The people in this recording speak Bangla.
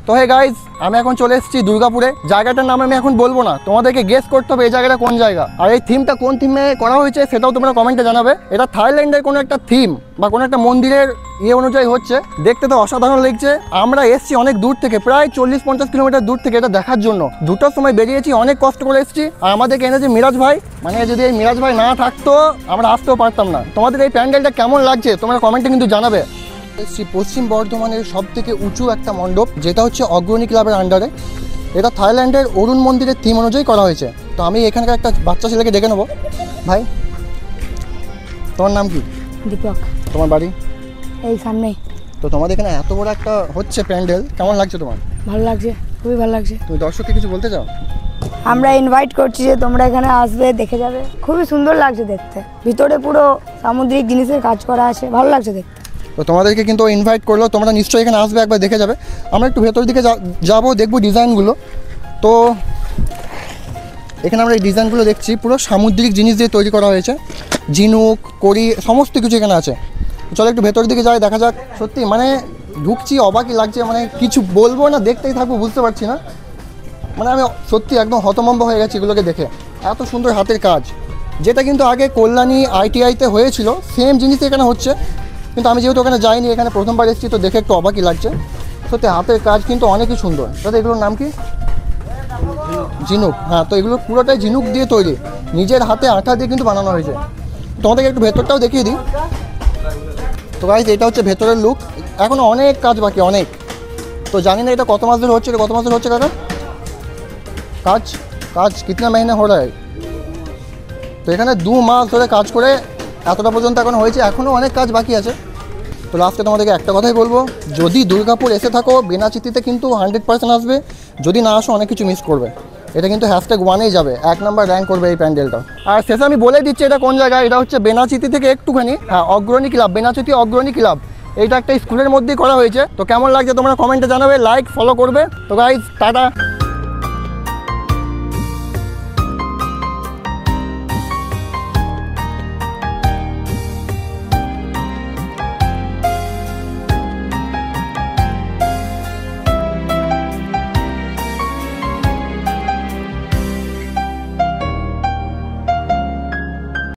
তো হে গাইজ, আমি এখন চলে এসেছি দুর্গাপুরে। জায়গাটার নাম আমি এখন বলবো না, তোমাদেরকে গেস করতে হবে এই জায়গাটা কোন জায়গা, আর এই থিমটা কোন থিমে করা হয়েছে সেটাও তোমরা কমেন্টে জানাবে। এটা থাইল্যান্ডের কোনো একটা থিম বা কোনো একটা মন্দিরের অনুযায়ী হচ্ছে। দেখতে তো অসাধারণ লাগছে। আমরা এসেছি অনেক দূর থেকে, প্রায় 40-50 কিলোমিটার দূর থেকে এটা দেখার জন্য। 2টার সময় বেরিয়েছি, অনেক কষ্ট করে এসেছি। আর আমাদেরকে এনেছে মিরাজ ভাই, মানে যদি এই মিরাজ ভাই না থাকতো আমরা আসতেও পারতাম না। তোমাদের এই প্যান্ডেলটা কেমন লাগছে তোমরা কমেন্টে কিন্তু জানাবে। পশ্চিম বর্ধমানের সব থেকে উঁচু একটা মণ্ডপ, যেটা হচ্ছে অগ্রণী ক্লাবের আন্ডারে। এটা থাইল্যান্ডের অরুণ মন্দিরের থিম অনুযায়ী করা হয়েছে। তো আমি এখানকার একটা বাচ্চা ছেলেকে ডেকে নেবো। ভাই, তোমার নাম কি? দীপক। তোমার বাড়ি? এই সামনে। তো তোমাদের এখানে এত বড় একটা হচ্ছে প্যান্ডেল, কেমন লাগছে তোমার? ভালো লাগছে, খুবই ভালো লাগছে। তুমি দর্শককে কিছু বলতে চাও? আমরা ইনভাইট করছি যে তোমরা এখানে আসবে, দেখে যাবে। খুবই সুন্দর লাগছে দেখতে, ভিতরে পুরো সামুদ্রিক জিনিসের কাজ করা আছে, ভালো লাগছে দেখতে। তো তোমাদেরকে কিন্তু ইনভাইট করলো, তোমরা নিশ্চয়ই এখানে আসবে, একবার দেখে যাবে। আমরা একটু ভেতর দিকে যাবো, দেখবো ডিজাইনগুলো। তো এখানে আমরা এই ডিজাইনগুলো দেখছি, পুরো সামুদ্রিক জিনিস দিয়ে তৈরি করা হয়েছে। ঝিনুক, কড়ি, সমস্ত কিছু এখানে আছে। চলো একটু ভেতর দিকে যাই, দেখা যাক। সত্যি মানে ঢুকছি, অবাকই লাগছে, মানে কিছু বলবো না, দেখতেই থাকবো, বুঝতে পারছি না। মানে আমি সত্যি একদম হতভম্ব হয়ে গেছি এগুলোকে দেখে। এত সুন্দর হাতের কাজ, যেটা কিন্তু আগে কল্যাণী ITI-তে হয়েছিল, সেম জিনিস এখানে হচ্ছে। কিন্তু আমি যেহেতু ওখানে যাইনি, এখানে প্রথমবার এসেছি, তো দেখে একটু অবাকই লাগছে। সত্যি হাতের কাজ কিন্তু অনেকই সুন্দর। দাদা এগুলোর নাম কি? ঝিনুক। হ্যাঁ, তো এগুলো পুরোটাই ঝিনুক দিয়ে তৈরি, নিজের হাতে আঠা দিয়ে কিন্তু বানানো হয়েছে। তোমাদেরকে একটু ভেতরটাও দেখিয়ে দিই। তো গাইস, এটা হচ্ছে ভেতরের লুক। এখনও অনেক কাজ বাকি, অনেক। তো জানি না এটা কত মাস ধরে হচ্ছে। এটা কত মাস ধরে হচ্ছে কাকা? কাজ কিতনা মহিনা हो रहा है? তো এখানে 2 মাস ধরে কাজ করে এতটা পর্যন্ত এখন হয়েছে, এখনও অনেক কাজ বাকি আছে। তো লাস্টে তোমাদেরকে একটা কথাই বলবো, যদি দুর্গাপুর এসে থাকো বেনাচিতিতে কিন্তু 100% আসবে। যদি না আসো অনেক কিছু মিস করবে। এটা কিন্তু #1-এই যাবে, 1 নাম্বার র্যাঙ্ক করবে এই প্যান্ডেলটা। আর শেষে আমি বলে দিচ্ছি এটা কোন জায়গায়। এটা হচ্ছে বেনাচিতি থেকে একটুখানি, হ্যাঁ, অগ্রণী ক্লাব, বেনাচিতি অগ্রণী ক্লাব। এইটা একটা স্কুলের মধ্যেই করা হয়েছে। তো কেমন লাগছে তোমরা কমেন্টে জানাবে, লাইক ফলো করবে। তো গাইজ টাটা।